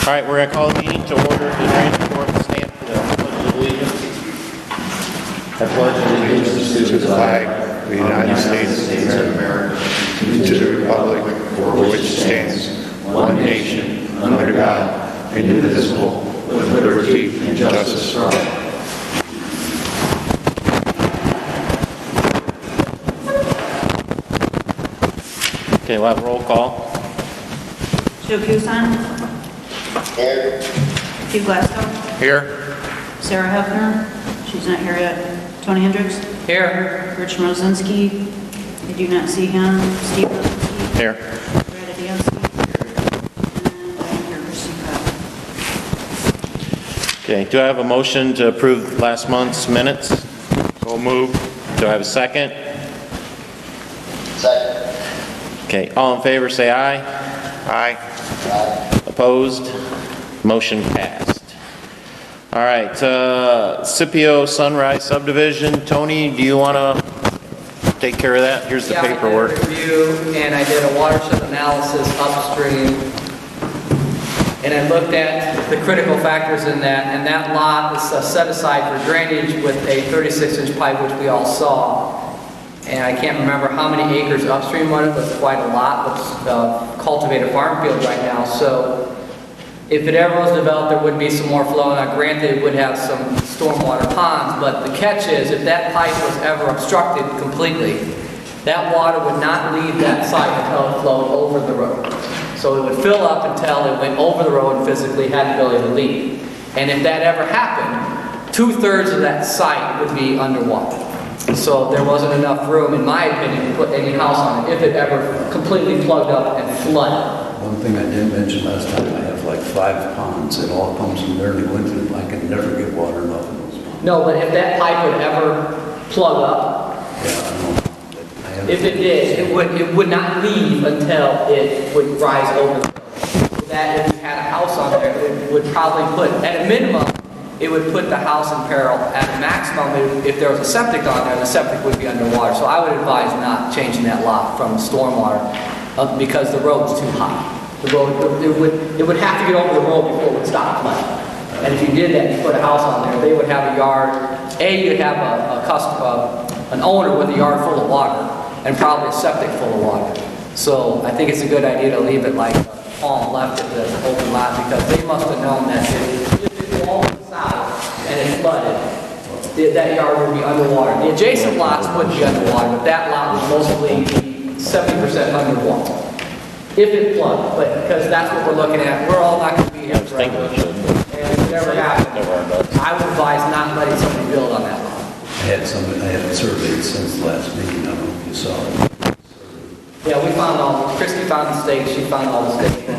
All right, we're going to call the meeting to order. The Drainage Board stand for the Pledge of Allegiance. I pledge allegiance to the flag of the United States of America, and to the republic for which it stands, one nation, under God, indivisible, with liberty and justice for all. Okay, we'll have a roll call. Joe Kusan. Here. Steve Glasgow. Here. Sarah Hefner. She's not here yet. Tony Hendricks. Here. Rich Mrozinski. I do not see him. Steve Mrozinski. Here. Brad Adamski. And I'm here, Christine Cobb. Okay, do I have a motion to approve last month's minutes? So moved. Do I have a second? Second. Okay, all in favor say aye. Aye. Aye. Opposed? Motion passed. All right, Scipio Sunrise Subdivision. Tony, do you want to take care of that? Here's the paperwork. I did a review, and I did a watershed analysis upstream, and I looked at the critical factors in that, and that lot is set aside for drainage with a 36-inch pipe, which we all saw. And I can't remember how many acres upstream on it, but it's quite a lot. It's cultivated farm field right now, so if it ever was developed, there would be some more flow. Now, granted, it would have some stormwater ponds, but the catch is, if that pipe was ever obstructed completely, that water would not leave that site until it flowed over the road. So it would fill up until it went over the road and physically had the ability to leave. And if that ever happened, 2/3 of that site would be underwater. So there wasn't enough room, in my opinion, to put any house on it if it ever completely plugged up and flooded. One thing I didn't mention last time, I have like 5 ponds. It all comes from there in the winter. I can never get water enough in those ponds. No, but if that pipe would ever plug up, Yeah, I know. if it did, it would not leave until it would rise over the road. So that if you had a house on there, it would probably put, at a minimum, it would put the house in peril. At a maximum, if there was a septic on there, the septic would be underwater. So I would advise not changing that lot from stormwater because the road's too high. The road, it would have to get over the road before it would stop flooding. And if you did that, you put a house on there, they would have a yard. You'd have an owner with a yard full of water and probably a septic full of water. So I think it's a good idea to leave it like Palm left it, the open lot, because they must have known that if it all went south and it flooded, that yard would be underwater. The adjacent lots would be underwater, but that lot would mostly be 70% underwater. If it plugged, but because that's what we're looking at, we're all not going to be here forever. And if it never happened, I would advise not letting somebody build on that lot. I had it surveyed since the last meeting. I don't know if you saw it. Yeah, we found Christy found the stakes, she found all the stakes,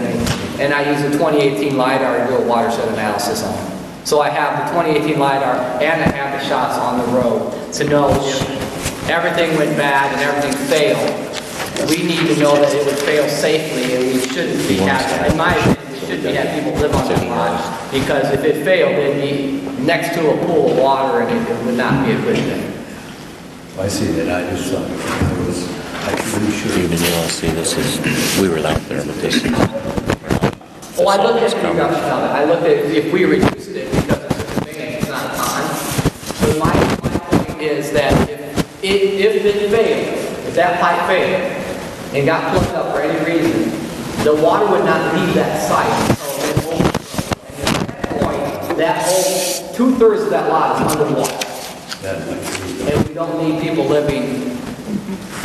and I used a 2018 LiDAR to do a watershed analysis on it. So I have the 2018 LiDAR and I have the shots on the road to know if everything went bad and everything failed. We need to know that it would fail safely, and we shouldn't be having, in my opinion, we shouldn't be having people live on that lot, because if it failed, it'd be next to a pool of water, and it would not be a good thing. I see that. I just thought I pretty sure. Even you want to see this is, we were out there, but this is. Oh, I looked at the reduction of it. I looked at if we reduced it because it's a conveyance, it's not a pond. So my point is that if it failed, if that pipe failed and got plugged up for any reason, the water would not leave that site until it overflowed. And at that point, that whole 2/3 of that lot is underwater. And we don't need people living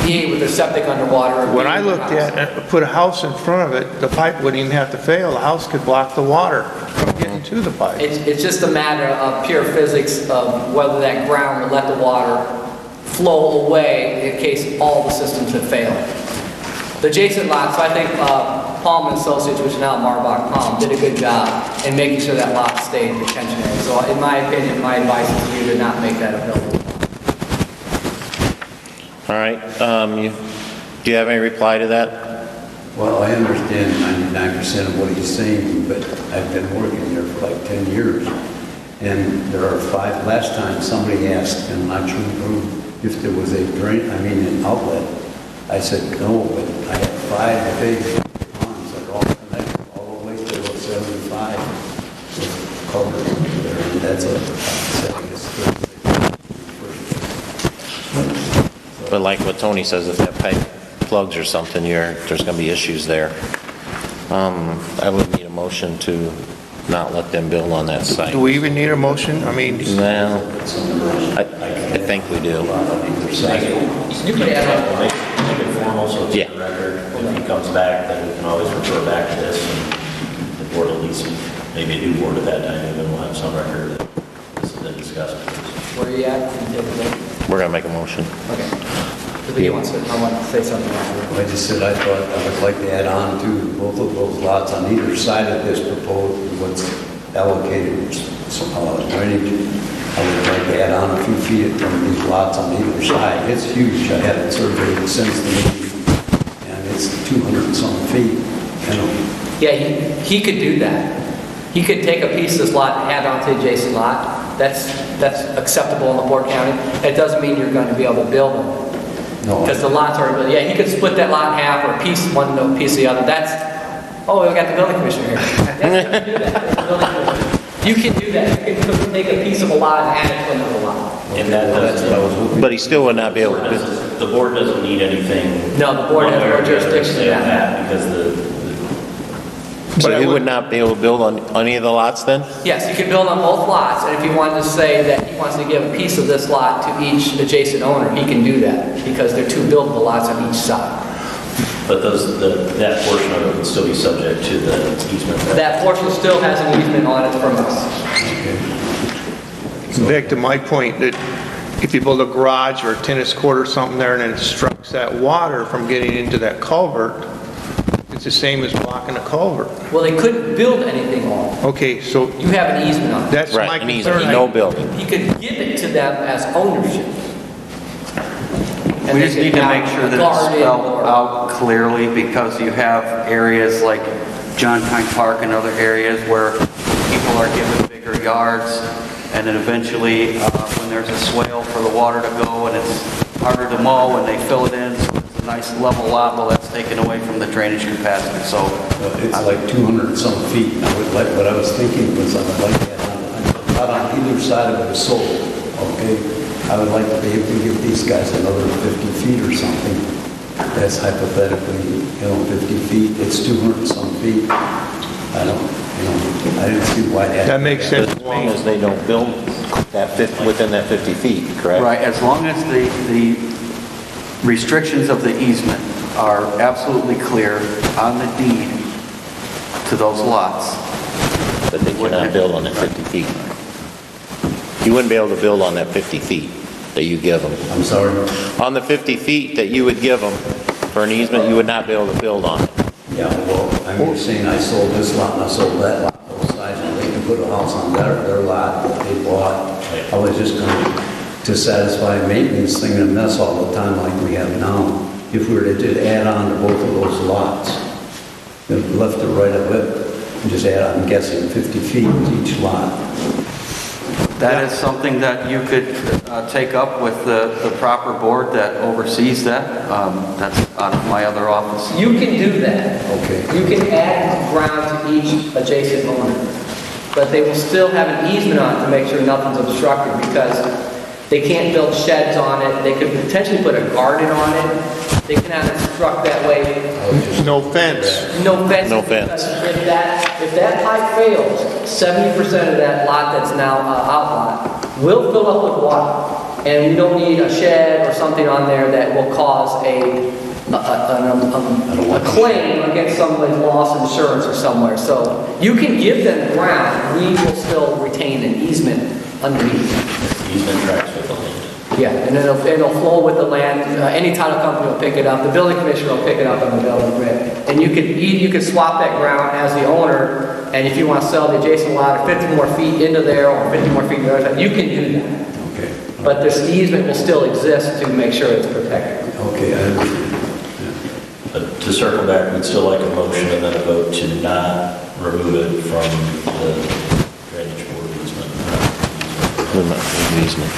with their septic underwater. When I looked at it, put a house in front of it, the pipe wouldn't even have to fail. The house could block the water from getting to the pipe. It's just a matter of pure physics of whether that ground will let the water flow away in case all the systems have failed. The adjacent lots, so I think Palm and Associates, which is now Marbach Palm, did a good job in making sure that lot stayed in detention area. So in my opinion, my advice is for you to not make that a buildable. All right, do you have any reply to that? Well, I understand 99% of what he's saying, but I've been working there for like 10 years. And there are 5, last time somebody asked, and I'm not sure if there was an outlet. I said no, but I have 5 big ponds that all connect all the way to 75. that's what I'm saying. But like what Tony says, if that pipe plugs or something, there's gonna be issues there. I would need a motion to not let them build on that site. Do we even need a motion? I mean, No, I think we do. You could add on. Make it formal so it's Yeah. on the record. If he comes back, then we can always refer back to this and the board at least, maybe a new board at that time, even will have some record that this has been discussed. Where are you at? Can you take a vote? We're gonna make a motion. Okay. I want to say something after. I just said I thought I would like to add on to both of those lots on either side of this proposed, what's allocated drainage. I would like to add on a few feet from these lots on either side. It's huge. I had it surveyed since the meeting, and it's 200 and some feet, you know. Yeah, he could do that. He could take a piece of this lot and add on to the adjacent lot. That's acceptable in LaPorte County. It doesn't mean you're going to be able to build them. No, Because the lots are, yeah, he could split that lot in half or piece one, no piece the other. Oh, we got the building commissioner here. That's gonna do that. That's the building commissioner. You can do that. You can take a piece of a lot and add it to another lot. And that that's what I was hoping. But he still would not be able to, The board doesn't need anything. No, the board has one way or no the other jurisdiction to say in that. Because so he would not be able to build on any of the lots then? Yes, he could build on both lots, and if he wanted to say that he wants to give a piece of this lot to each adjacent owner, he can do that, because they're two buildable lots on each side. but that portion of it would still be subject to the easement. That portion still has an easement on it from us. back to my point, that if you build a garage or a tennis court or something there and it obstructs that water from getting into that culvert, it's the same as blocking a culvert. Well, they couldn't build anything on it. Okay, so You have an easement on it. that's my Right, an concern. easement, no building. He could give it to them as ownership. And We they just could need to have make sure a that it's garden spelled or- out clearly, because you have areas like John Pine Park and other areas where people are given bigger yards, and then eventually, when there's a swale for the water to go and it's harder to mow, and they fill it in, so it's a nice level lot, well, that's taken away from the drainage capacity, so. It's like 200 and some feet. I would like, what I was thinking was I would like that not on either side of it is sold, okay? I would like to be able to give these guys another 50 feet or something. That's hypothetically, 50 feet. It's 200 and some feet. I didn't see why that. That makes sense. As long as they don't build within that 50 feet, correct? Right, as long as the restrictions of the easement are absolutely clear on the deed to those lots. But they cannot build on that 50 feet. You wouldn't be able to build on that 50 feet that you give them. I'm sorry. On the 50 feet that you would give them for an easement, you would not be able to build on it. Yeah, well, I'm just saying I sold this lot and I sold that lot, both sides, and they can put a house on their lot that they bought. I was just going to satisfy a maintenance thing and mess all the time like we have now. If we were to just add on to both of those lots, the left or right of it, and just add, I'm guessing, 50 feet to each lot. That is something that you could take up with the proper board that oversees that. That's out of my other office. You can do that. Okay. You can add ground to each adjacent owner, but they will still have an easement on it to make sure nothing's obstructed, because they can't build sheds on it. They could potentially put a garden on it. They cannot obstruct that way. No fence. No fence. No fence. Because if that pipe fails, 70% of that lot that's now outlot will fill up with water. And we don't need a shed or something on there that will cause a claim against someone's lost insurance or somewhere. So you can give them ground. We will still retain an easement underneath. Easement tracks with the land. Yeah, and then it'll flow with the land. Any title company will pick it up. The building commissioner will pick it up on the building permit. And you could swap that ground as the owner, and if you want to sell the adjacent lot or 50 more feet into there or 50 more feet in the other side, you can do that. Okay. But this easement will still exist to make sure it's protected. Okay, I understand. But to circle back, we'd still like a motion and then a vote to not remove it from the drainage board easement. Easement.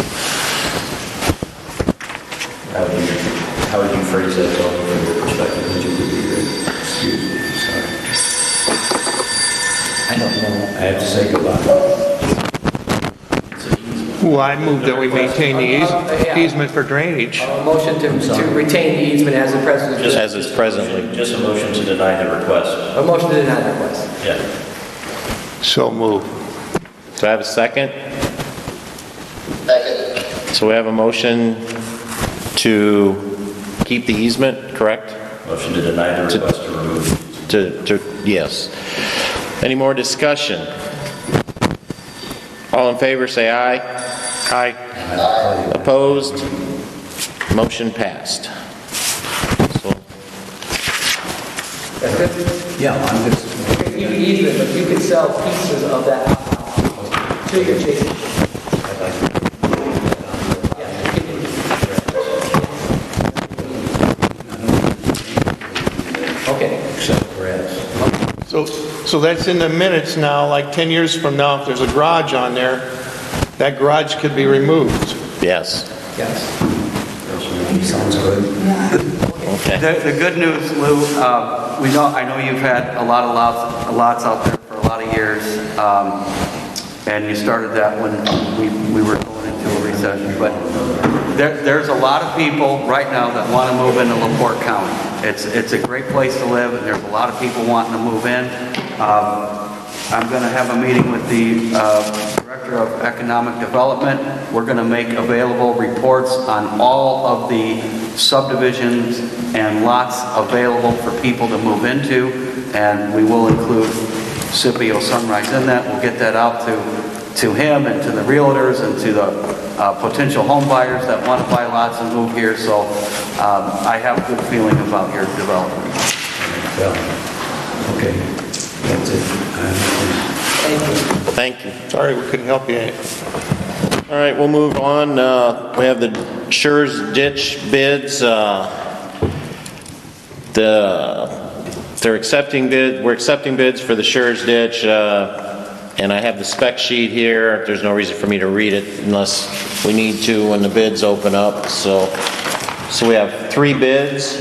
How would you phrase that, Tony, from your perspective? Would you agree? Excuse me, sorry. I don't know. I have to say goodbye. Well, I move that we maintain the easement for drainage. A motion to retain the easement as the president. Just as it's presently. Just a motion to deny the request. A motion to deny the request. Yeah. So move. Do I have a second? Second. So we have a motion to keep the easement, correct? Motion to deny the request to remove. Yes. Any more discussion? All in favor, say aye. Aye. Opposed? Motion passed. So, That's good? Yeah, I'm just, You can keep the easement, but you can sell pieces of that house to your Jason. Okay. except grass. So that's in the minutes now, like 10 years from now, if there's a garage on there, that garage could be removed. yes. Yes. Sounds good. Okay. The good news, Lou, I know you've had a lot of lots out there for a lot of years, and you started that when we were going into a recession, but there's a lot of people right now that want to move into LaPorte County. It's a great place to live, and there's a lot of people wanting to move in. I'm going to have a meeting with the Director of Economic Development. We're going to make available reports on all of the subdivisions and lots available for people to move into, and we will include Scipio Sunrise in that. We'll get that out to him and to the realtors and to the potential home buyers that want to buy lots and move here. So I have a good feeling about your development. Yeah. Okay, that's it. I understand. Thank you. Sorry we couldn't help you any. All right, we'll move on. We have the Schurz ditch bids. They're accepting bid. We're accepting bids for the Schurz ditch, and I have the spec sheet here. There's no reason for me to read it unless we need to when the bids open up. So we have 3 bids.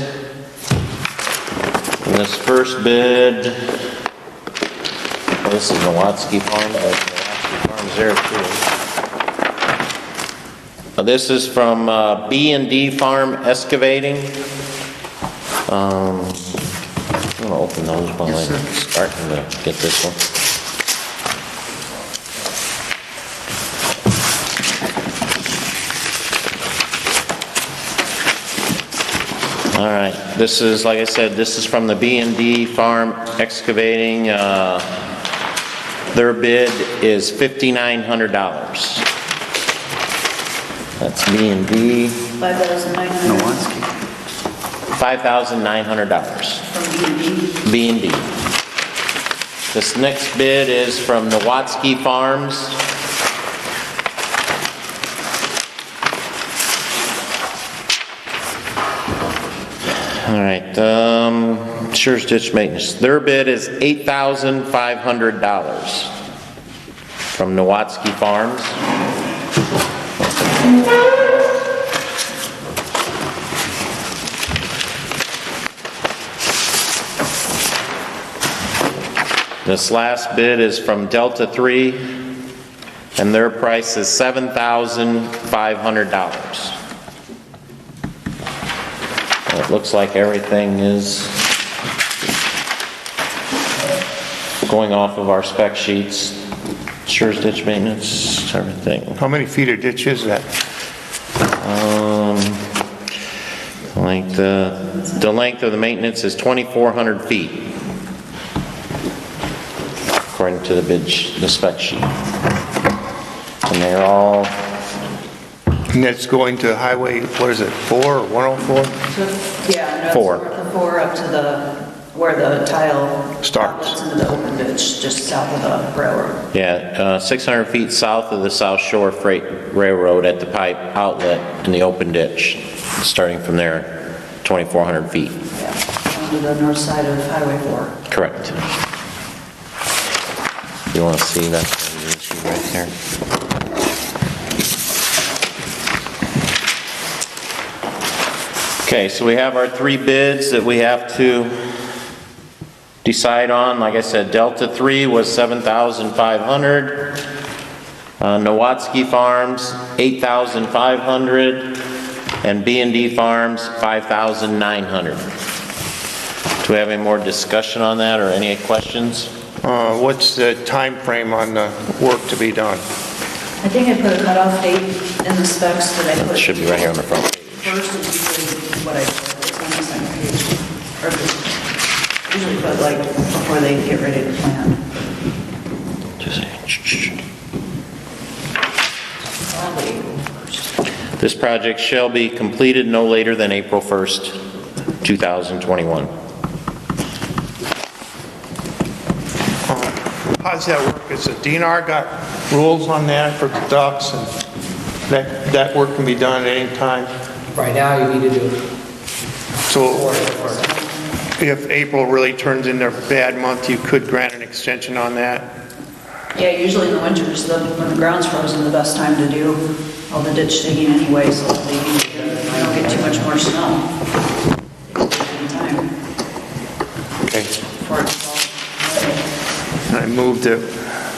And this first bid, well, this is Nowatzki Farm, but Nowatzki Farm's there too. This is from B&D Farm Excavating. I'm going to open those while I'm starting to get this one. All right, this is, like I said, this is from the B&D Farm Excavating. Their bid is $5,900. That's B&D. $5,900 $5,900 from B&D. B&D. This next bid is from Nowatzki Farms. All right, Schurz ditch maintenance. Their bid is $8,500 from Nowatzki Farms. This last bid is from Delta 3, and their price is $7,500. It looks like everything is going off of our spec sheets. Schurz ditch maintenance, everything. How many feet of ditch is that? The length of the maintenance is 2,400 feet, according to the spec sheet. And they're all, And that's going to Highway, what is it, 4 or 104? Yeah, no, 4. it's north of 4 up to where the tile Starts. outlets into the open ditch, just south of the railroad. yeah, 600 feet south of the South Shore Freight Railroad at the pipe outlet in the open ditch, starting from there, 2,400 feet. Yeah, onto the north side of Highway 4. Correct. You want to see that issue right there? Okay, so we have our 3 bids that we have to decide on. Like I said, Delta 3 was $7,500. Nowatzki Farms, $8,500, and B&D Farms, $5,900. Do we have any more discussion on that or any questions? What's the time frame on the work to be done? I think I put a cutoff date in the specs that I put. It should be right here on the front page. First is usually what I put, it's on the second page. Or usually put like before they get ready to plant. This project shall be completed no later than April 1st, 2021. How's that work? Is the DNR got rules on that for ducks, and that work can be done at any time? Right now, you need to do it. So if April really turns into a bad month, you could grant an extension on that? Yeah, usually in the winters, when the ground's frozen, the best time to do all the ditch digging anyway, so that they don't get too much more snow. Anytime. Okay. Before it's all. I moved it.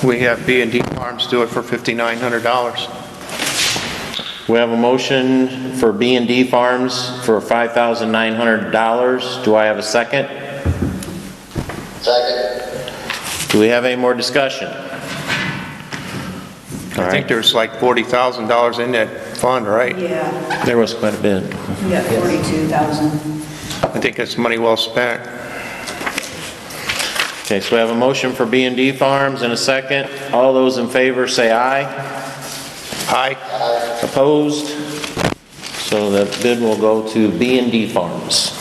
We have B&D Farms do it for $5,900. We have a motion for B&D Farms for $5,900. Do I have a second? Second. Do we have any more discussion? I think there's like $40,000 in that fund, right? Yeah, There was quite a bit. we got 42,000. I think it's money well spent. Okay, so we have a motion for B&D Farms and a second. All those in favor say aye. Aye. Opposed? So the bid will go to B&D Farms.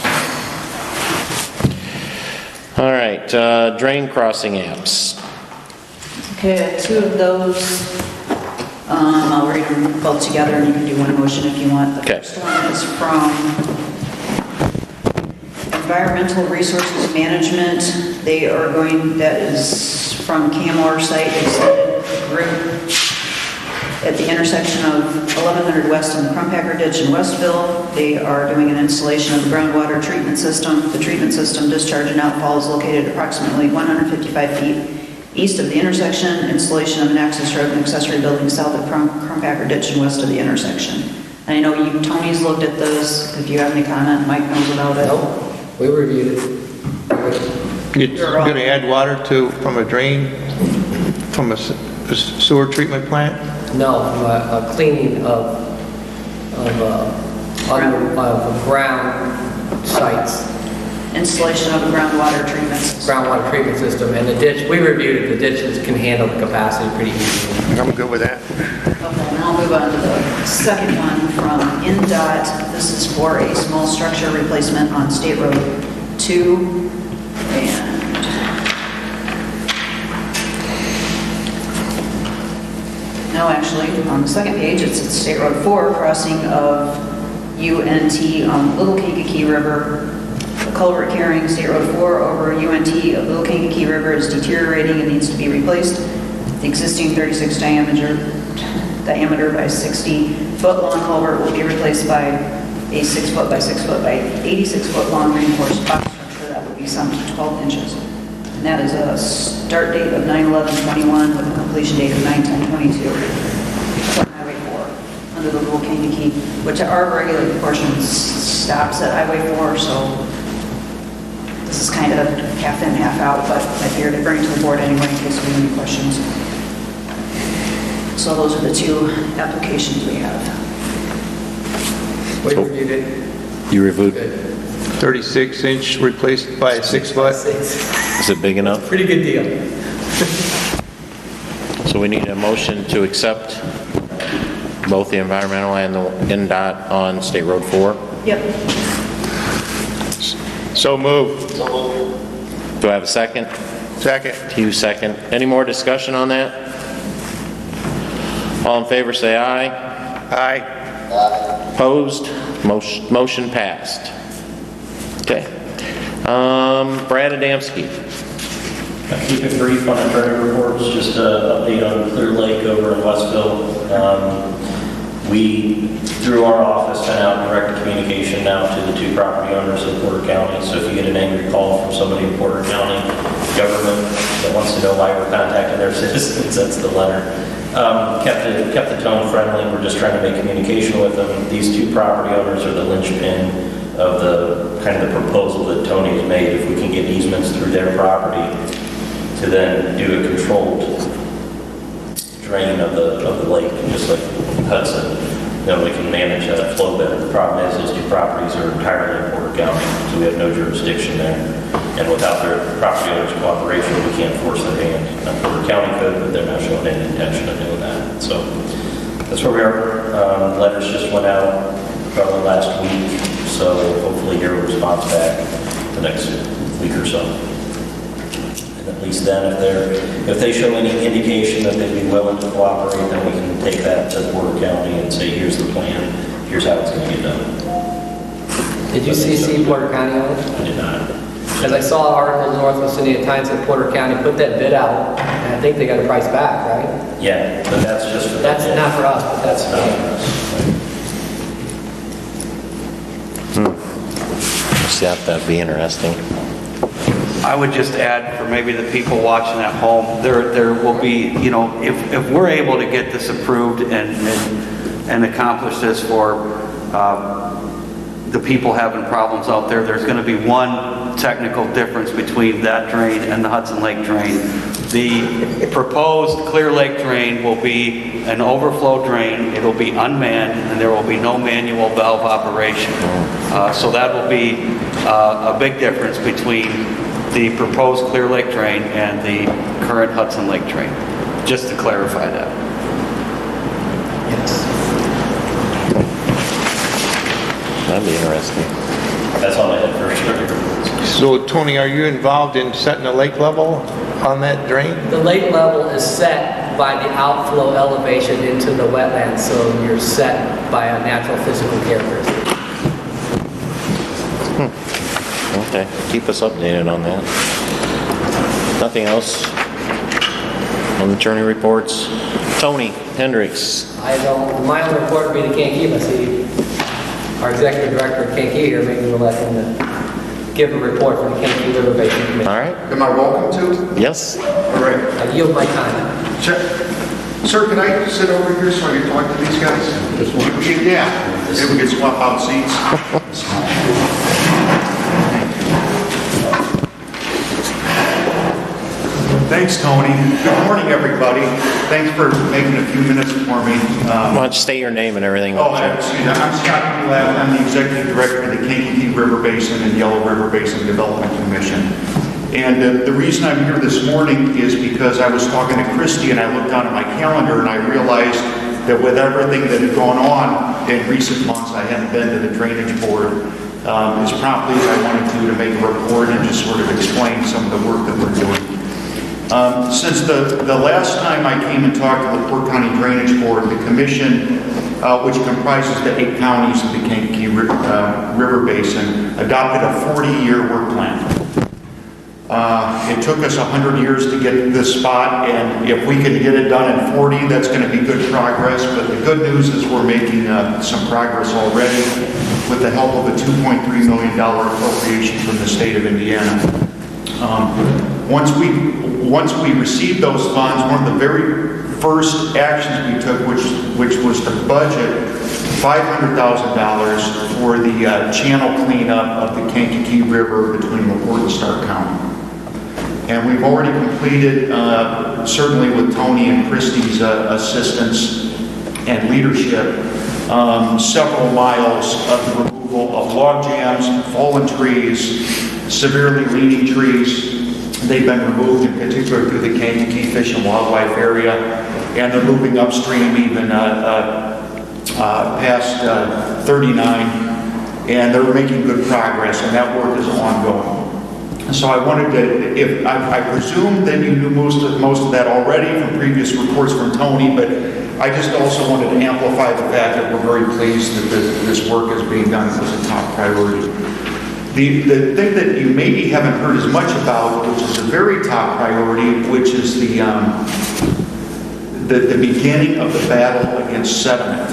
All right, drain crossing apps. Okay, I have two of those. I'll read them both together and you can do one motion if you want. The Okay. first one is from Environmental Resources Management. They are going, that is from Camor Site Extended Group at the intersection of 1100 West and the Crumpacker Ditch in Westville. They are doing an installation of the groundwater treatment system. The treatment system discharge and outfall is located approximately 155 feet east of the intersection. Installation of an access road and accessory building south of Crumpacker Ditch and west of the intersection. And I know Tony's looked at this. If you have any comment, Mike knows about it. Nope, we reviewed it. You're going to add water from a drain, from a sewer treatment plant? No, a cleaning of ground sites, Installation of a groundwater treatment system. groundwater treatment system, and the ditch, we reviewed it, the ditches can handle the capacity pretty easily. I'm good with that. Okay, now I'll move on to the second one from NDOT. This is for a small structure replacement on State Road 2. And no, actually, on the second page, it's at State Road 4, crossing of UNT on Little Kankakee River. The culvert carrying State Road 4 over UNT of Little Kankakee River is deteriorating and needs to be replaced. The existing 36 diameter by 60 foot long culvert will be replaced by a 6 foot by 6 foot by 86 foot long reinforced box structure that will be some 12 inches. And that is a start date of 9/11/21 with a completion date of 9/10/22. For Highway 4 under the Little Kankakee, which our regular portion stops at Highway 4, so this is kind of half in, half out, but I figured I'd bring it to the board anyway in case we have any questions. So those are the two applications we have. We reviewed it. You reviewed, Good. 36-inch replaced by a 6 foot? is it big enough? Pretty good deal. So we need a motion to accept both the environmental and the NDOT on State Road 4. Yep. So moved. Do I have a second? Second. Hugh, second. Any more discussion on that? All in favor say aye. Aye. Opposed? Motion passed. Okay. Brad Adamski. I'll keep it brief on the credit reports, just an update on Clear Lake over in Westville. We, through our office, sent out direct communication now to the two property owners in Porter County. So if you get an angry call from somebody in Porter County government that wants to know why we're contacting their citizens, that's the letter. Kept the tone friendly. We're just trying to make communication with them. These two property owners are the linchpin of the kind of the proposal that Tony has made. If we can get easements through their property to then do a controlled drain of the lake, just like Hudson, then we can manage that flow better. The problem is those two properties are entirely in Porter County, so we have no jurisdiction there. And without their property owners' cooperation, we can't force their hand. Now, Porter County could, but they're not showing any intention of doing that. So that's where we are. Letters just went out probably last week, so hopefully hear a response back the next week or so. And at least then, if they show any indication that they'd be willing to cooperate, then we can take that to Porter County and say, here's the plan, here's how it's going to get done. Did you see Porter County on it? I did not. Because I saw an article in the Northwest Indiana Times that Porter County put that bid out, and I think they got a price back, right? Yeah, but that's just for That's not for us, but That's that's not for us. See, that'd be interesting. I would just add for maybe the people watching at home, there will be, you know, if we're able to get this approved and accomplish this for the people having problems out there, there's going to be one technical difference between that drain and the Hudson Lake drain. The proposed Clear Lake drain will be an overflow drain. It'll be unmanned, and there will be no manual valve operation. So that will be a big difference between the proposed Clear Lake drain and the current Hudson Lake drain, just to clarify that. That'd be interesting. That's all I had for sure. So Tony, are you involved in setting the lake level on that drain? The lake level is set by the outflow elevation into the wetlands, so you're set by a natural physical characteristic. Okay, keep us updated on that. Nothing else on the attorney reports? Tony Hendricks. I don't, my only report would be to Kankakee. I see our executive director of Kankakee here, maybe we'll let him give a report for the Kankakee River Basin Commission. All right. Am I welcome to? Yes. All right. I yield my time. Check. Sir, can I sit over here so I can talk to these guys? Yeah. Maybe we can swap out seats. Thanks, Tony. Good morning, everybody. Thanks for making a few minutes for me. Why don't you state your name and everything? I'm Scott Kulab. I'm the Executive Director of the Kankakee River Basin and Yellow River Basin Development Commission. And the reason I'm here this morning is because I was talking to Christy and I looked down at my calendar and I realized that with everything that had gone on in recent months, I hadn't been to the Drainage Board as promptly as I wanted to make a report and just sort of explain some of the work that we're doing. Since the last time I came and talked to the Porte County Drainage Board, the commission, which comprises the 8 counties of the Kankakee River Basin, adopted a 40-year work plan. It took us 100 years to get to this spot, and if we can get it done in 40, that's going to be good progress. But the good news is we're making some progress already with the help of a $2.3 million appropriation from the state of Indiana. Once we received those funds, one of the very first actions we took, which was to budget $500,000 for the channel cleanup of the Kankakee River between LaPorte and Stark County. And we've already completed, certainly with Tony and Christie's assistance and leadership, several miles of the removal of log jams, fallen trees, severely leaning trees. They've been removed in particular through the Kankakee Fish and Wildlife area, and they're moving upstream even past 39, and they're making good progress, and that work is ongoing. So I wanted to, I presume that you knew most of that already from previous reports from Tony, but I just also wanted to amplify the fact that we're very pleased that this work is being done as a top priority. The thing that you maybe haven't heard as much about, which is a very top priority, which is the beginning of the battle against sediment.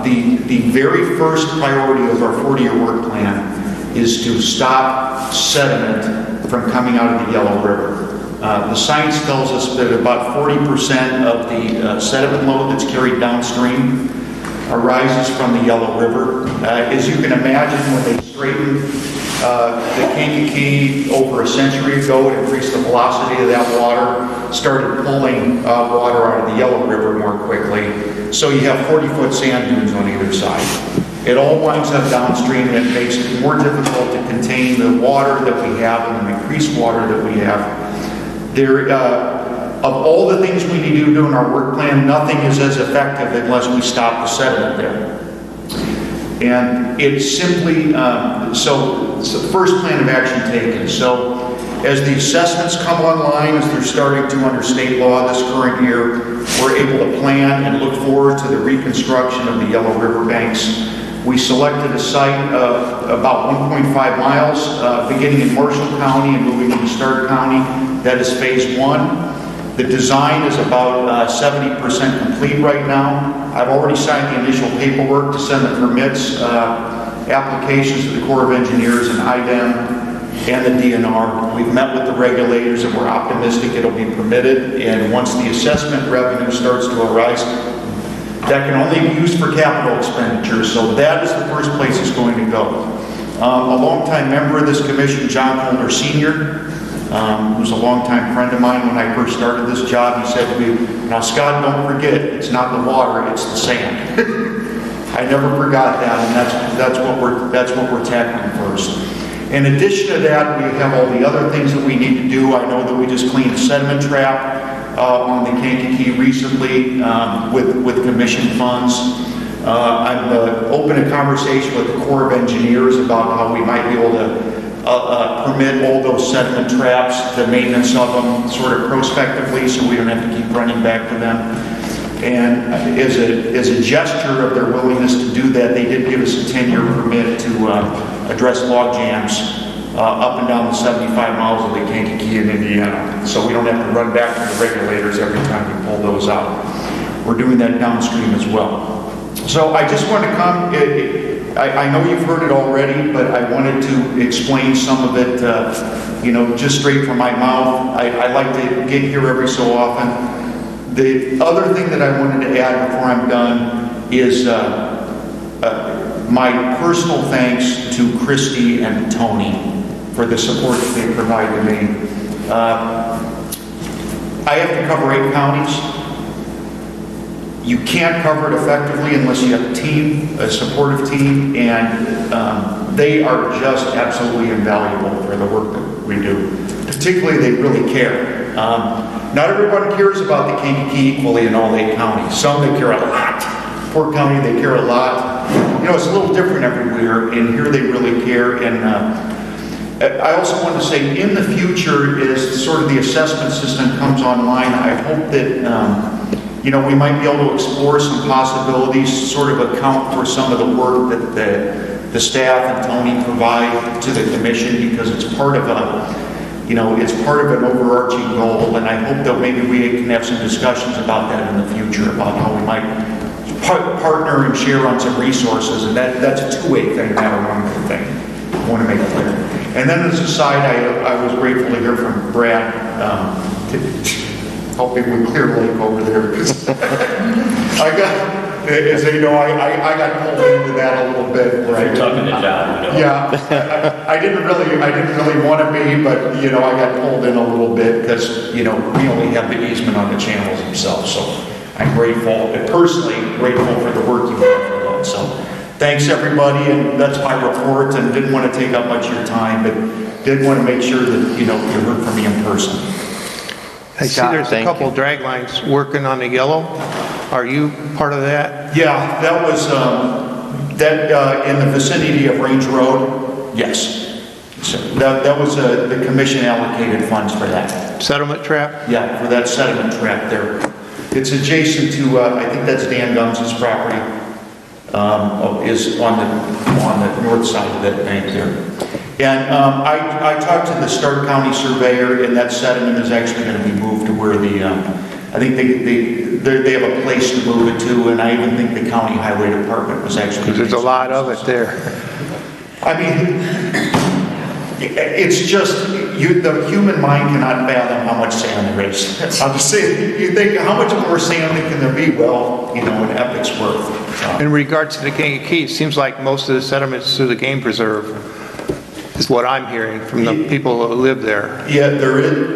The very first priority of our 40-year work plan is to stop sediment from coming out of the Yellow River. The science tells us that about 40% of the sediment load that's carried downstream arises from the Yellow River. As you can imagine, when they straightened the Kankakee over a century ago, it increased the velocity of that water, started pulling water out of the Yellow River more quickly. So you have 40-foot sand dunes on either side. It all winds up downstream, and it makes it more difficult to contain the water that we have and the increased water that we have. Of all the things we need to do in our work plan, nothing is as effective unless we stop the sediment there. And it's simply, so it's the first plan of action taken. So as the assessments come online, as they're starting to under state law this current year, we're able to plan and look forward to the reconstruction of the Yellow River banks. We selected a site of about 1.5 miles, beginning in Marshall County and moving into Stark County. That is phase 1. The design is about 70% complete right now. I've already signed the initial paperwork to send the permits, applications to the Corps of Engineers and IDEM and the DNR. We've met with the regulators and we're optimistic it'll be permitted. And once the assessment revenue starts to arise, that can only be used for capital expenditures. So that is the first place it's going to go. A longtime member of this commission, John Holder Sr., who's a longtime friend of mine. When I first started this job, he said to me, "Now Scott, don't forget, it's not the water, it's the sand." I never forgot that, and that's what we're tackling first. In addition to that, we have all the other things that we need to do. I know that we just cleaned a sediment trap on the Kankakee recently with commission funds. I'm open to conversation with the Corps of Engineers about how we might be able to permit all those sediment traps, the maintenance of them sort of prospectively, so we don't have to keep running back to them. And as a gesture of their willingness to do that, they did give us a 10-year permit to address log jams up and down the 75 miles of the Kankakee in Indiana. So we don't have to run back to the regulators every time we pull those out. We're doing that downstream as well. So I just want to come, I know you've heard it already, but I wanted to explain some of it, just straight from my mouth. I like to get here every so often. The other thing that I wanted to add before I'm done is my personal thanks to Christy and Tony for the support that they provide to me. I have to cover 8 counties. You can't cover it effectively unless you have a team, a supportive team, and they are just absolutely invaluable for the work that we do. Particularly, they really care. Not everyone cares about the Kankakee equally in all 8 counties. Some they care a lot. Porte County, they care a lot. It's a little different everywhere, and here they really care. And I also want to say, in the future, as sort of the assessment system comes online, I hope that we might be able to explore some possibilities, sort of account for some of the work that the staff and Tony provide to the commission, because it's part of an overarching goal, and I hope that maybe we can have some discussions about that in the future, about how we might partner and share on some resources, and that's a two-way thing, not a one-way thing. I want to make it clear. And then as a side, I was grateful to hear from Brad, helping with Clear Lake over there, because as they know, I got pulled into that a little bit. Right. You're talking to John. Yeah, I didn't really want to be, but I got pulled in a little bit because we only have the easement on the channels themselves. So I'm grateful, personally grateful for the work you've done for that. So thanks everybody, and that's my report. And didn't want to take up much of your time, but did want to make sure that you heard from me in person. I see there's a couple drag lines working on the yellow. Are you part of that? Yeah, that was in the vicinity of Range Road. Yes, so that was the commission allocated funds for that. Settlement trap? Yeah, for that sediment trap there. It's adjacent to I think that's Dan Gums' property. Is on the north side of that bank there. And I talked to the Stark County surveyor, and that sediment is actually going to be moved to where I think they have a place to move it to, and I even think the county highway department was actually. Because there's a lot of it there. I mean, it's just, the human mind cannot fathom how much sand there is. I'll just say, you think, how much more sand can there be? Well, an epic's worth. In regards to the Kankakee, it seems like most of the sediments through the game preserve is what I'm hearing from the people who live there. Yeah, there is.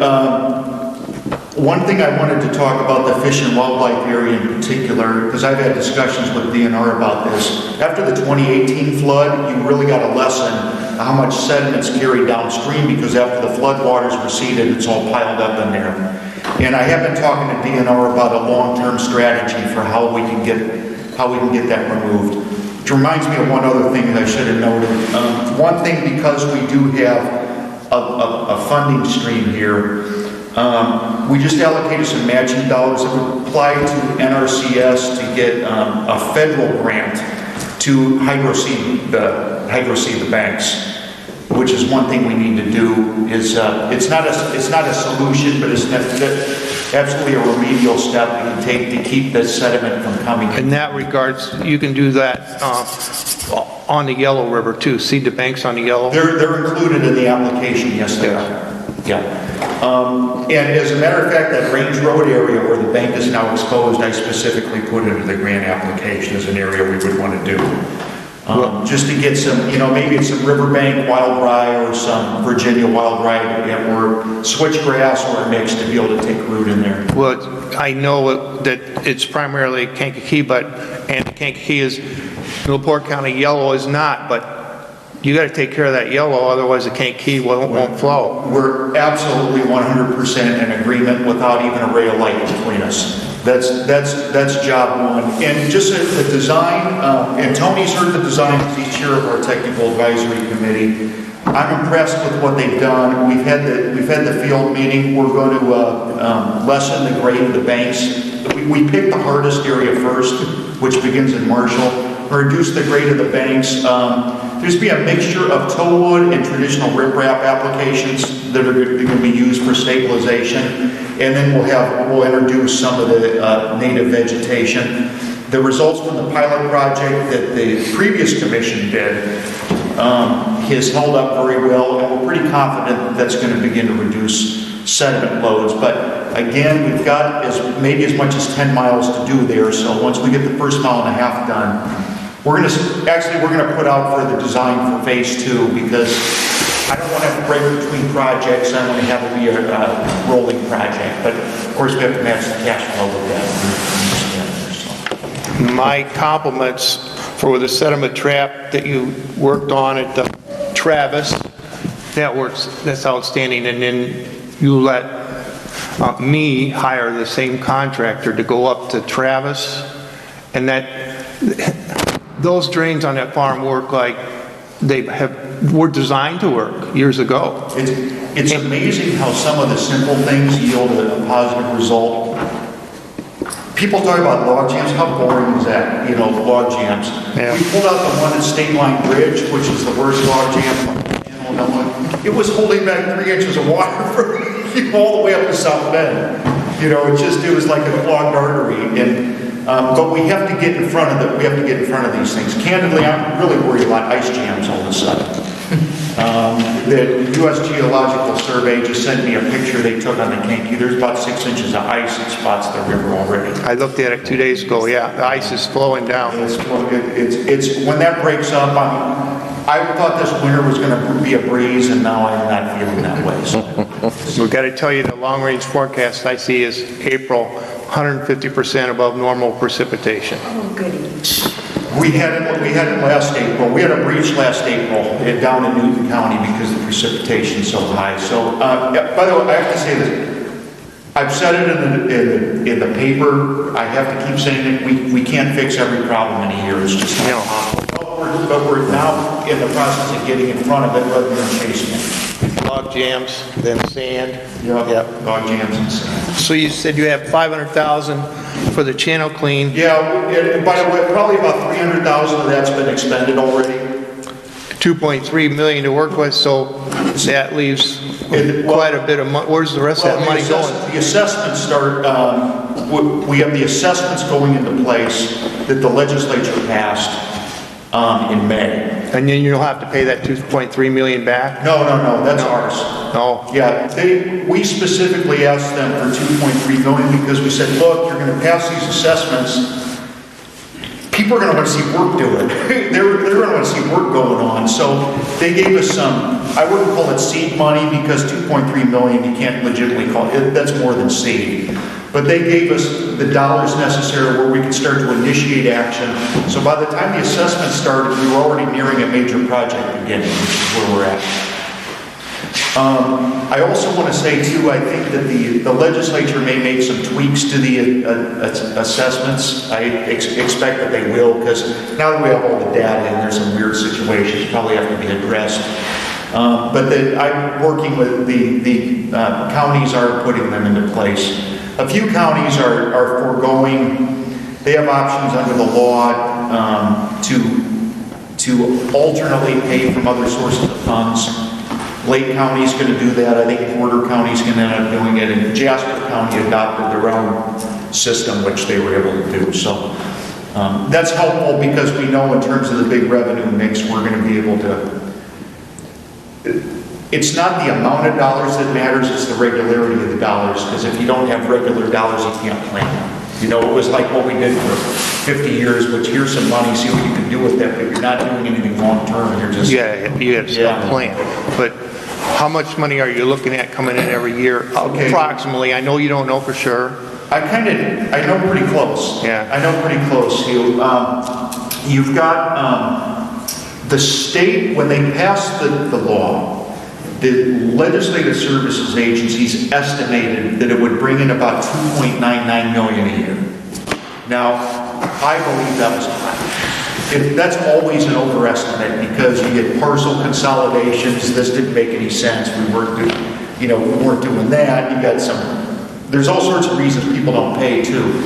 One thing I wanted to talk about the fish and wildlife area in particular, because I've had discussions with DNR about this. After the 2018 flood, you really got a lesson how much sediment's carried downstream, because after the flood waters receded, it's all piled up in there. And I have been talking to DNR about a long-term strategy for how we can get that removed. Which reminds me of one other thing that I should have noted. One thing, because we do have a funding stream here, we just allocated some matching dollars that would apply to NRCS to get a federal grant to hydroseed the banks, which is one thing we need to do. Is it's not a solution, but it's absolutely a remedial step we can take to keep the sediment from coming in. In that regards, you can do that on the Yellow River too. Seed the banks on the Yellow. They're included in the application. Yes, they are. Yeah. And as a matter of fact, that Range Road area where the bank is now exposed, I specifically put into the grant application as an area we would want to do. Just to get some, maybe it's some riverbank wild rye or some Virginia wild rye, or switchgrass or a mix to be able to take root in there. Well, I know that it's primarily Kankakee, and Kankakee is, LaPorte County Yellow is not, but you got to take care of that yellow, otherwise the Kankakee won't flow. We're absolutely 100% in agreement without even a ray of light between us. That's job one. And just the design, and Tony's heard the design because he's chair of our technical advisory committee. I'm impressed with what they've done. We've had the field meeting. We're going to lessen the grade of the banks. We picked the hardest area first, which begins in Marshall. Reduce the grade of the banks. There's be a mixture of toewood and traditional riprap applications that are going to be used for stabilization, and then we'll introduce some of the native vegetation. The results from the pilot project that the previous commission did has held up very well, and we're pretty confident that's going to begin to reduce sediment loads. But again, we've got maybe as much as 10 miles to do there. So once we get the first mile and a half done, we're going to put out for the design for phase 2, because I don't want to have to break between projects. I want to have it be a rolling project. But of course, we have to match the cash flow with that. My compliments for the sediment trap that you worked on at the Travis. That's outstanding. And then you let me hire the same contractor to go up to Travis, and those drains on that farm work like were designed to work years ago. It's amazing how some of the simple things yield a positive result. People talk about log jams. How boring is that? Log jams. Yeah. We pulled out the one at State Line Bridge, which is the worst log jam. It was holding back 3 inches of water for all the way up to South Bend. It was like a clogged artery. But we have to get in front of these things. Candidly, I'm really worried about ice jams all of a sudden. The U.S. Geological Survey just sent me a picture they took on the Kankakee. There's about 6 inches of ice that spots the river already. I looked at it 2 days ago. Yeah, the ice is flowing down. It's when that breaks up. I thought this winter was going to be a breeze, and now I'm not feeling that way. So. We've got to tell you, the long-range forecast I see is April, 150% above normal precipitation. Oh, goody. We had it last April. We had a breach last April down in Newton County because the precipitation is so high. So, by the way, I have to say this. I've said it in the paper. I have to keep saying it. We can't fix every problem in a year. It's just not possible. But we're now in the process of getting in front of it rather than chasing it. Log jams, then sand. Yep. Log jams and sand. So you said you have $500,000 for the channel clean. Yeah, and by the way, probably about $300,000 of that's been expended already. $2.3 million to work with, so that leaves quite a bit of money. Where's the rest of that money going? The assessments start, we have the assessments going into place that the legislature passed in May. And then you'll have to pay that 2.3 million back? No, that's ours. No? Yeah, we specifically asked them for 2.3 million because we said, look, you're going to pass these assessments. People are going to want to see work doing. They're going to want to see work going on. So they gave us some, I wouldn't call it seed money because 2.3 million you can't legitimately call it, that's more than seed. But they gave us the dollars necessary where we could start to initiate action. So by the time the assessment started, we were already nearing a major project beginning, which is where we're at. I also want to say too, I think that the legislature may make some tweaks to the assessments. I expect that they will, because now that we have all the data and there's some weird situations probably have to be addressed. But I'm working with the counties are putting them into place. A few counties are foregoing, they have options under the law to alternately pay from other sources of funds. Lake County's going to do that. I think Porter County's going to end up doing it, and Jasper County adopted their own system, which they were able to do. So that's helpful because we know in terms of the big revenue mix, we're going to be able to. It's not the amount of dollars that matters; it's the regularity of the dollars. Because if you don't have regular dollars, you can't plan. You know, it was like what we did for 50 years, which here's some money, see what you can do with that, but you're not doing anything long term. You're just You have to start planning. But how much money are you looking at coming in every year? Okay. Approximately. I know you don't know for sure. I know pretty close. Yeah. I know pretty close. You've got the state, when they passed the law, the legislative services agencies estimated that it would bring in about $2.99 million a year. Now, I believe that was high. That's always an overestimate because you get parcel consolidations. This didn't make any sense. We weren't doing that. You got there's all sorts of reasons people don't pay too.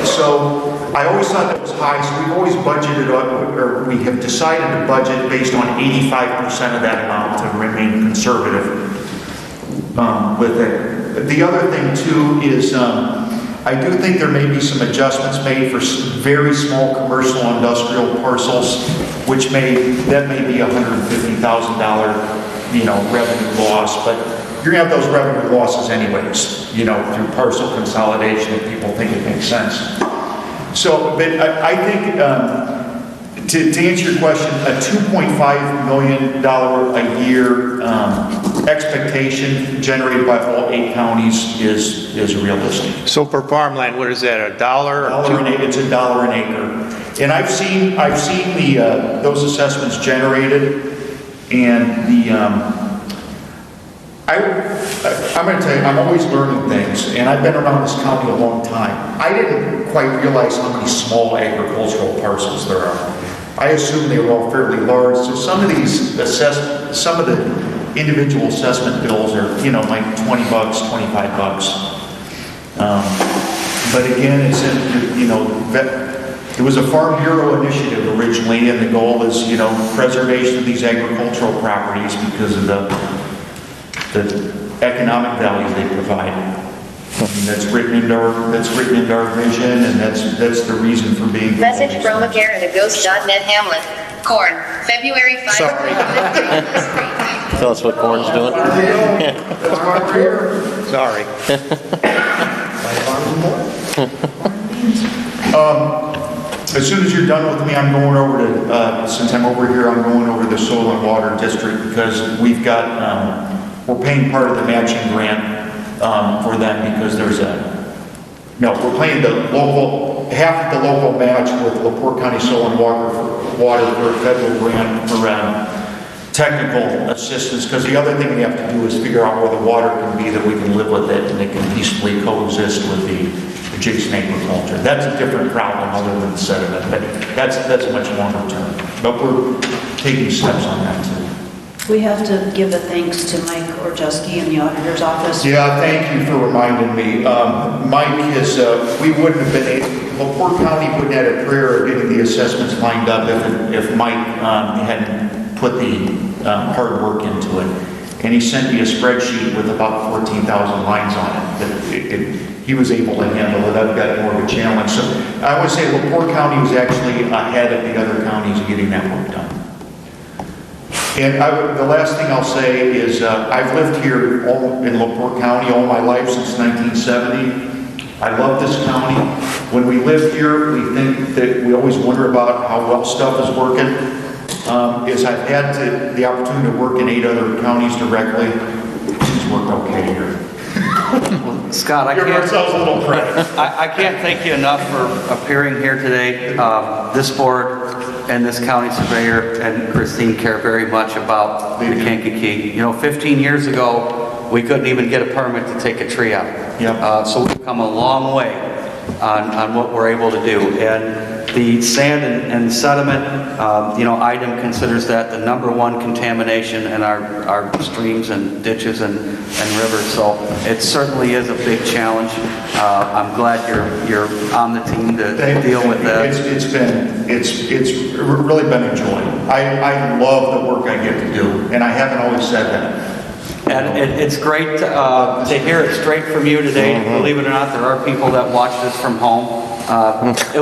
So I always thought that was high. So we've always budgeted, or we have decided to budget based on 85% of that amount to remain conservative with it. The other thing too is I do think there may be some adjustments made for very small commercial industrial parcels, that may be $150,000, revenue loss, but you're gonna have those revenue losses anyways, through parcel consolidation if people think it makes sense. So, but I think, to answer your question, a $2.5 million a year expectation generated by all 8 counties is realistic. So for farmland, what is that, $1 or $2? It's $1 an acre. And I've seen those assessments generated, and I'm going to tell you, I'm always learning things, and I've been around this county a long time. I didn't quite realize how many small agricultural parcels there are. I assumed they were all fairly large, so some of the individual assessment bills are, like $20, $25. But again, it's it was a Farm Bureau initiative originally, and the goal is, preservation of these agricultural properties because of the economic value they provide. That's written into our vision, and that's the reason for being. Message from a Garrett at ghost.net Hamlet. Corn, February 5th. Sorry. Tell us what Corn's doing. That's why we're here. Sorry. As soon as you're done with me, I'm going over to, since I'm over here, I'm going over to the Soil and Water District because we've got, we're paying part of the matching grant for them because we're paying half of the local match with LaPorte County Soil and Water for a federal grant for technical assistance, because the other thing we have to do is figure out where the water can be that we can live with it and it can peacefully coexist with the adjacent agriculture. That's a different problem other than sediment, but that's much longer term. But we're taking steps on that too. We have to give a thanks to Mike Orczewski in the auditor's office. Yeah, thank you for reminding me. Mike we wouldn't have been LaPorte County wouldn't have had a prayer of getting the assessments lined up if Mike hadn't put the hard work into it. And he sent me a spreadsheet with about 14,000 lines on it. He was able to handle it. I've got more of a challenge. So I would say LaPorte County was actually ahead of the other counties getting that work done. And the last thing I'll say is I've lived here in LaPorte County all my life since 1970. I love this county. When we live here, we think that we always wonder about how well stuff is working. As I've had the opportunity to work in 8 other counties directly, it's worked okay here. Scott, Give ourselves a little credit. I can't thank you enough for appearing here today. This board and this county surveyor and Christine care very much about the Kankakee. You know, 15 years ago, we couldn't even get a permit to take a tree out. Yep. So we've come a long way on what we're able to do. And the sand and sediment, item considers that the #1 contamination in our streams and ditches and rivers. So it certainly is a big challenge. I'm glad you're on the team to deal with that. It's really been a joy. I love the work I get to do, and I haven't always said that. And it's great to hear it straight from you today. Believe it or not, there are people that watch this from home.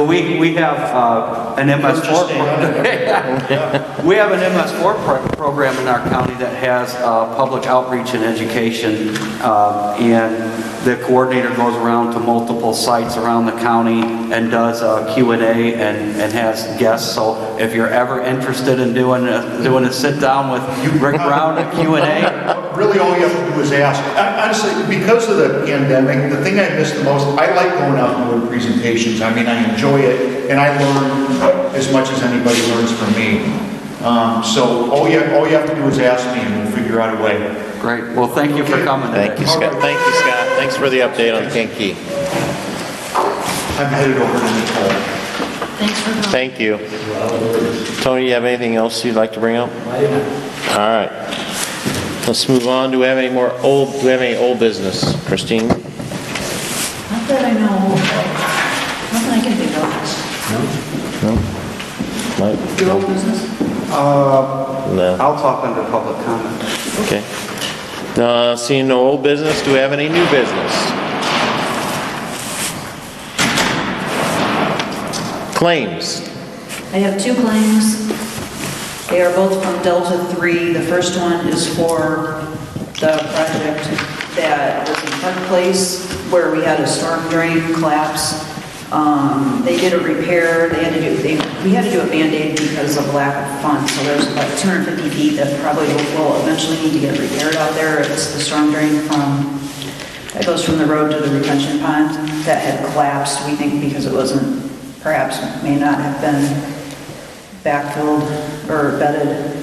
We have an MS4 we have an MS4 program in our county that has public outreach and education, and the coordinator goes around to multiple sites around the county and does Q&A and has guests. So if you're ever interested in doing a sit down with Rick Brown at Q&A, really all you have to do is ask. Honestly, because of the pandemic, the thing I miss the most, I like going out and doing presentations. I mean, I enjoy it, and I learn as much as anybody learns from me. So all you have to do is ask me, and we'll figure out a way. Great. Well, thank you for coming today. Thank you, Scott. Thank you, Scott. Thanks for the update on Kankakee. I'm headed over to Nicole. Thanks for coming. Thank you. Tony, you have anything else you'd like to bring up? All right. Let's move on. Do we have any old business? Christine? Not that I know of. Nothing I can think of. No? Mike? Your old business? No. I'll talk under public comment. Okay. Seeing no old business, do we have any new business? Claims. I have 2 claims. They are both from Delta 3. The first one is for the project that was in Park Place where we had a storm drain collapse. They did a repair. We had to do a Band-Aid because of lack of funds. So there's like 250 feet that probably will eventually need to get repaired out there. It's the storm drain that goes from the road to the retention pond that had collapsed. We think because it may not have been backfilled or bedded.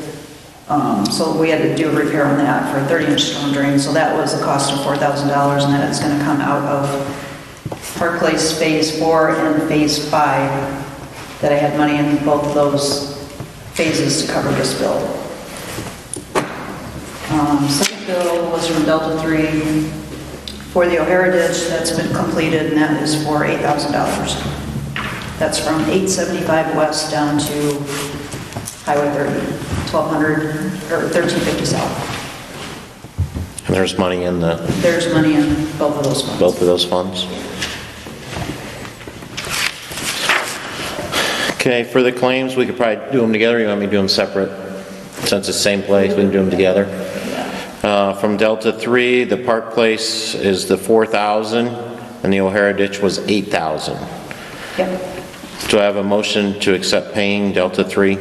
So we had to do a repair on that for a 30-inch storm drain. So that was a cost of $4,000, and that is going to come out of Park Place Phase 4 and Phase 5, that I had money in both of those phases to cover this bill. Second bill was from Delta 3 for the O'Hara ditch that's been completed, and that is for $8,000. That's from 875 west down to Highway 30, 1350 south. And there's money in There's money in both of those funds. both of those funds. Okay, for the claims, we could probably do them together. You want me to do them separate? Since it's the same place, we can do them together. From Delta 3, the Park Place is the $4,000, and the O'Hara ditch was $8,000. Yep. Do I have a motion to accept paying Delta 3?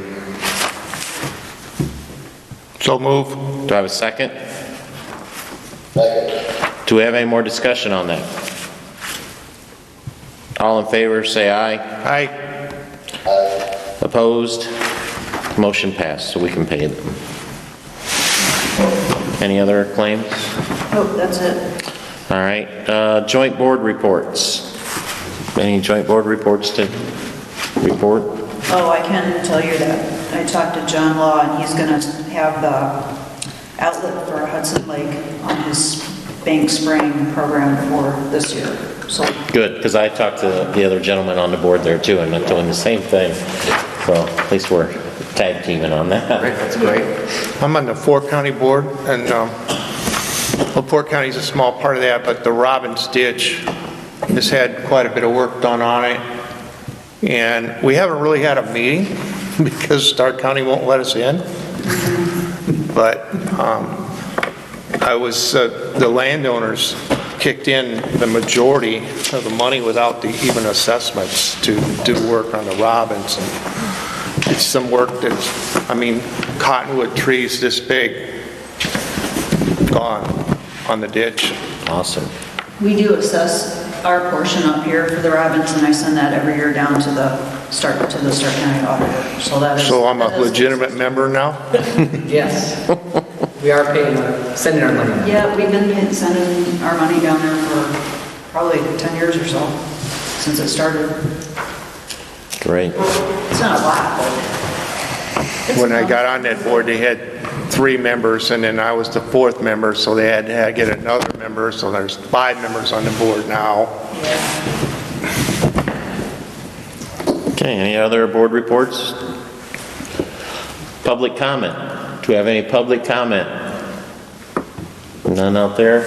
So move. Do I have a second? Second. Do we have any more discussion on that? All in favor, say aye. Aye. Opposed? Motion passed, so we can pay them. Any other claims? Oh, that's it. All right, joint board reports. Any joint board reports to report? Oh, I can tell you that I talked to John Law, and he's going to have the outlet for Hudson Lake on his bank spraying program for this year. So Good, because I talked to the other gentleman on the board there too, and I'm doing the same thing. So at least we're tag teaming on that. Great, that's great. I'm on the Porte County Board, and LaPorte County is a small part of that, but the Robbins ditch has had quite a bit of work done on it. And we haven't really had a meeting because Stark County won't let us in. but the landowners kicked in the majority of the money without the even assessments to do work on the robins. And it's some work that's, cottonwood trees this big, gone on the ditch. Awesome. We do assess our portion up here for the robins, and I send that every year down to the Stark County auditor. So I'm a legitimate member now? Yes. We are sending our money. Yeah, we've been sending our money down there for probably 10 years or so, since it started. Great. It's not a lot, but it's When I enough. got on that board, they had 3 members, and then I was the 4th member, so they had to get another member, so there's 5 members on the board now. Okay, any other board reports? Public comment. Do we have any public comment? None out there?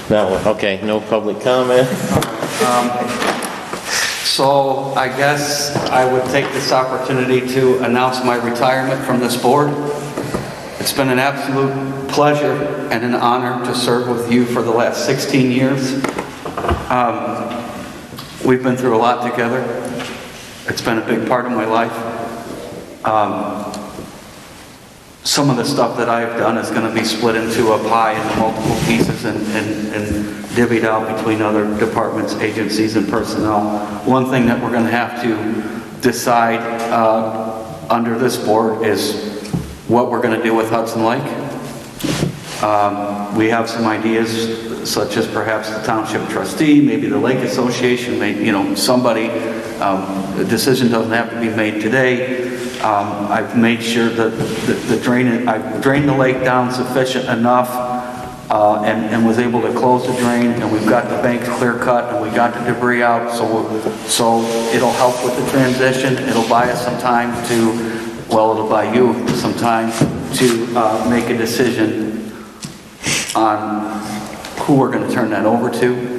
No, okay, no public comment. So I guess I would take this opportunity to announce my retirement from this board. It's been an absolute pleasure and an honor to serve with you for the last 16 years. We've been through a lot together. It's been a big part of my life. Some of the stuff that I've done is going to be split into a pie into multiple pieces and divvied out between other departments, agencies, and personnel. One thing that we're going to have to decide under this board is what we're going to do with Hudson Lake. We have some ideas, such as perhaps the township trustee, maybe the lake association, maybe, somebody. The decision doesn't have to be made today. I've made sure that I've drained the lake down sufficient enough and was able to close the drain, and we've got the banks clear cut, and we got the debris out, so it'll help with the transition. It'll buy us some time it'll buy you some time to make a decision on who we're going to turn that over to.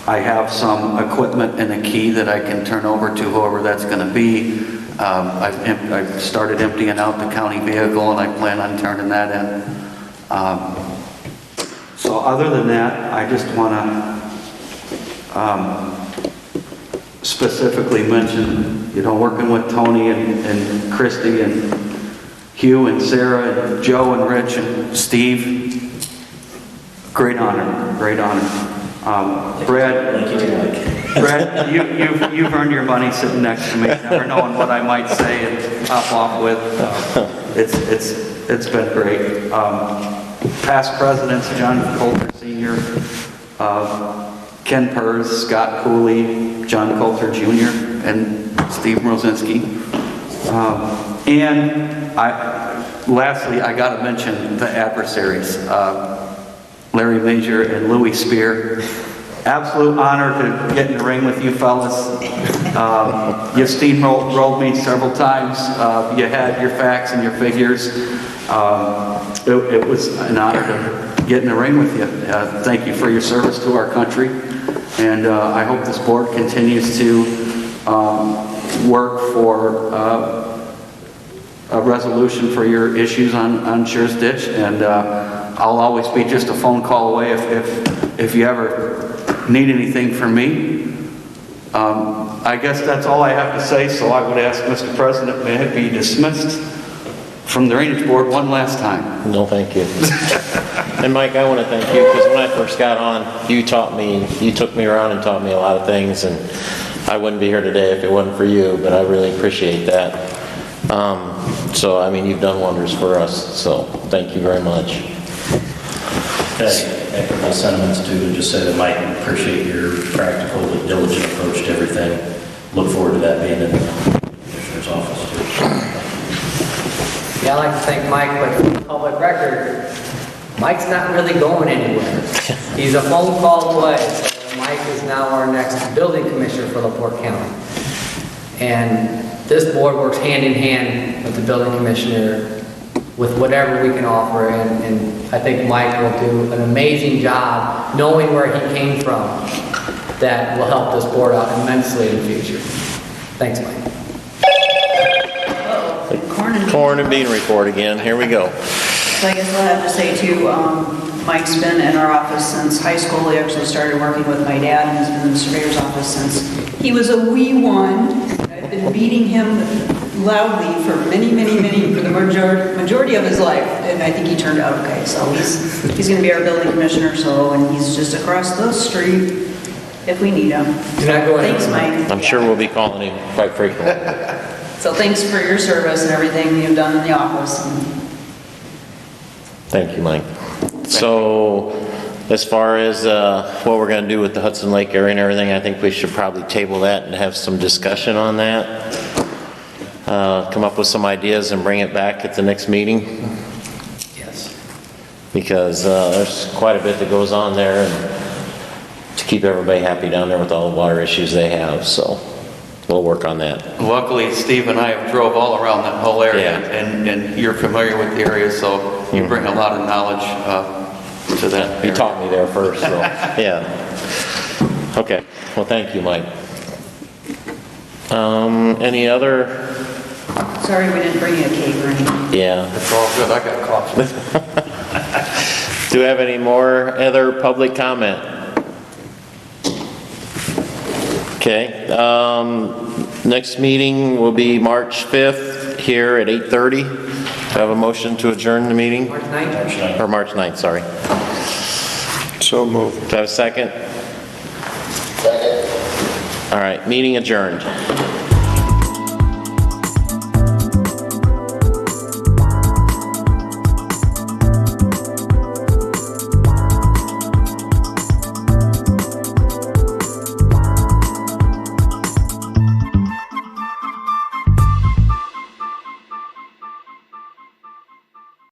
I have some equipment and a key that I can turn over to whoever that's going to be. I've started emptying out the county vehicle, and I plan on turning that in. So other than that, I just want to specifically mention, working with Tony and Christy and Hugh and Sarah and Joe and Rich and Steve. Great honor. Brad, you've earned your money sitting next to me, never knowing what I might say and hop off with. It's been great. Past presidents, John Coulter Sr., Ken Purz, Scott Cooley, John Coulter Jr., and Steve Mrozinski. Lastly, I got to mention the adversaries. Larry Major and Louis Spear. Absolute honor to get in the ring with you fellas. You steamrolled me several times. You had your facts and your figures. It was an honor to get in the ring with you. Thank you for your service to our country. And I hope this board continues to work for a resolution for your issues on Shears Ditch. And I'll always be just a phone call away if you ever need anything from me. I guess that's all I have to say, so I would ask Mr. President, may it be dismissed from the Drainage Board one last time. No, thank you. And Mike, I want to thank you, because when I first got on, you took me around and taught me a lot of things, and I wouldn't be here today if it wasn't for you, but I really appreciate that. So, you've done wonders for us, so thank you very much. Echo those sentiments too, and just say that Mike, appreciate your practical, diligent approach to everything. Look forward to that being in the Commissioner's office too. Yeah, I'd like to thank Mike, but for the public record, Mike's not really going anywhere. He's a phone call away. So Mike is now our next building commissioner for LaPorte County. And this board works hand in hand with the building commissioner with whatever we can offer, and I think Mike will do an amazing job knowing where he came from that will help this board out immensely in the future. Thanks, Mike. Corn Corn and bean report again, here we go. So I guess I'll have to say too, Mike's been in our office since high school. He actually started working with my dad and has been in the surveyor's office since he was a wee one. I've been beating him loudly for for the majority of his life, and I think he turned out okay. So he's going to be our building commissioner, and he's just across the street if we need him. Thanks, Mike. I'm sure we'll be calling him quite frequently. So thanks for your service and everything you've done in the office. Thank you, Mike. So, as far as what we're gonna do with the Hudson Lake area and everything, I think we should probably table that and have some discussion on that. Come up with some ideas and bring it back at the next meeting. Yes. Because there's quite a bit that goes on there and to keep everybody happy down there with all the water issues they have, so we'll work on that. Luckily, Steve and I have drove all around that whole area, Yeah. and you're familiar with the area, so you bring a lot of knowledge to that. You taught me there first, so, yeah. Okay, well, thank you, Mike. Any other? Sorry we didn't bring you a cake or anything. Yeah. It's all good, I got coffee. Do we have any more other public comment? Okay, next meeting will be March 5th here at 8:30. Do I have a motion to adjourn the meeting? March 9th? Or March 9th, sorry. So moved. Do I have a second? Second. All right, meeting adjourned.